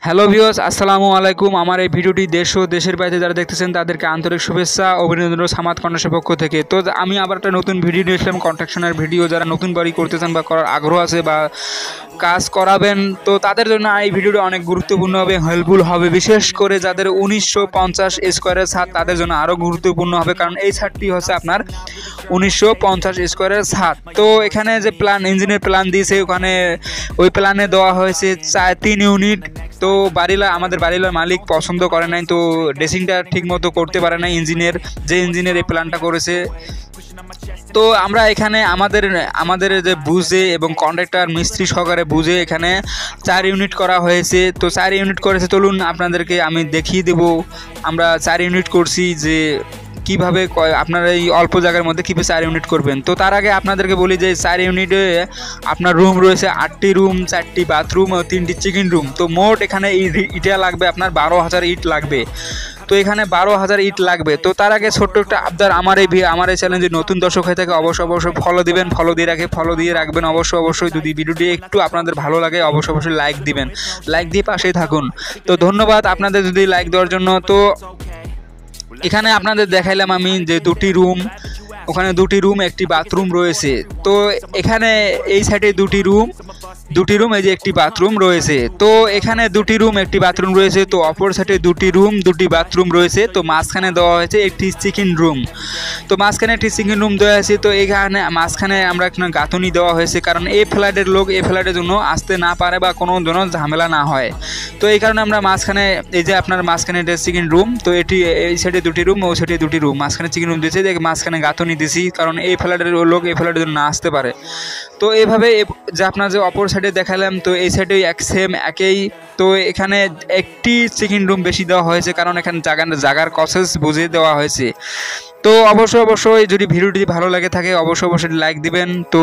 Hello viewers, আসসালামু আলাইকুম। আমার এই ভিডিওটি দেশ ও দেশের বাইরে যারা দেখতেছেন তাদেরকে আন্তরিক শুভেচ্ছা অভিনন্দন সামাদ কন্যাসের পক্ষ থেকে। তো আমি আবার একটা নতুন ভিডিও নিয়ে এসলাম, কন্ট্রাকশনের ভিডিও। যারা নতুন বাড়ি করতেছেন বা করার আগ্রহ আছে বা কাজ করাবেন, তো তাদের জন্য এই ভিডিওটি অনেক গুরুত্বপূর্ণ হবে, হেল্পফুল হবে। বিশেষ করে যাদের 1950 স্কোয়ারের ছাদ, তাদের জন্য আরও গুরুত্বপূর্ণ হবে, কারণ এই ছাদটি হচ্ছে আপনার 1950 স্কোয়ারের ছাদ। তো এখানে যে প্ল্যান, ইঞ্জিনের প্ল্যান দিয়েছে, ওখানে ওই প্ল্যানে দেওয়া হয়েছে 3 ইউনিট। তো আমাদের বাড়ির মালিক পছন্দ করে নাই, তো ড্রেসিংটা ঠিক মতো করতে পারে না ইঞ্জিনের এই প্ল্যানটা করেছে। তো আমরা এখানে আমাদের যে বুঝে এবং কন্ট্রাক্টর মিস্ত্রি সহকারে বুঝে এখানে 4 ইউনিট করা হয়েছে। তো 4 ইউনিট করেছে, চলুন আপনাদেরকে আমি দেখিয়ে দেব আমরা 4 ইউনিট করছি, যে কিভাবে আপনারা এই অল্প জায়গার মধ্যে কীভাবে 4 ইউনিট করবেন। তো তার আগে আপনাদেরকে বলি যে 4 ইউনিটে আপনার রুম রয়েছে 8টি রুম, 4টি বাথরুম ও 3টি চিকেন রুম। তো মোট এখানে ইটা লাগবে আপনার 12,000 ইট লাগবে। তো এখানে 12,000 ইট লাগবে। তো তার আগে ছোট্ট একটা আবদার, আমার এই চ্যানেলে নতুন দর্শক হয়ে থাকে অবশ্যই ফলো দিবেন, ফলো দিয়ে রাখবেন অবশ্যই। যদি ভিডিওটি একটু আপনাদের ভালো লাগে অবশ্যই লাইক দিবেন, লাইক দিয়ে পাশেই থাকুন। তো ধন্যবাদ আপনাদের যদি লাইক দেওয়ার জন্য। তো এখানে আপনাদের দেখাইলাম আমি যে 2টি রুম, ওখানে 2টি রুম, একটি বাথরুম রয়েছে। তো এখানে এই সাইডে 2টি রুম, এই যে একটি বাথরুম রয়েছে। তো এখানে 2টি রুম, একটি বাথরুম রয়েছে। তো অপর সাইডে 2টি রুম, 2টি বাথরুম রয়েছে। তো মাঝখানে দেওয়া হয়েছে একটি চিকেন রুম। তো মাঝখানে একটি চিকেন রুম দেওয়া হয়েছে। তো এখানে মাঝখানে আমরা একটা গাঁথনি দেওয়া হয়েছে, কারণ এই ফ্ল্যাটের লোক এই ফ্ল্যাটের জন্য আসতে না পারে বা কোনো জন্য ঝামেলা না হয়। তো এই কারণে আমরা মাঝখানে, এই যে আপনার মাঝখানে এটা চিকেন রুম, তো এটি এই সাইডে 2টি রুম, ওই সাইডে 2টি রুম, মাঝখানে চিকেন রুম দিয়েছে, মাঝখানে গাঁথনি দিয়েছি, কারণ এই ফ্ল্যাটের লোক এই ফ্ল্যাটের জন্য না আসতে পারে। তো এইভাবে যে আপনার যে অপর সাইডে দেখালাম, তো এই সাইডে একই। তো এখানে একটি চিকেন রুম বেশি দেওয়া হয়েছে, কারণ এখানে জায়গার কসেস বুঝে দেওয়া হয়েছে। তো অবশ্যই যদি ভিডিওটি ভালো লাগে থাকে অবশ্যই লাইক দিবেন। তো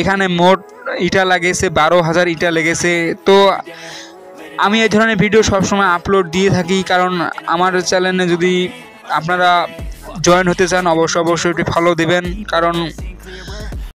এখানে মোট ইটা লেগেছে 12,000 ইটা লেগেছে। তো আমি এই ধরনের ভিডিও সবসময় আপলোড দিয়ে থাকি, কারণ আমার চ্যানেলে যদি আপনারা জয়েন হতে চান অবশ্যই ফলো দিবেন, কারণ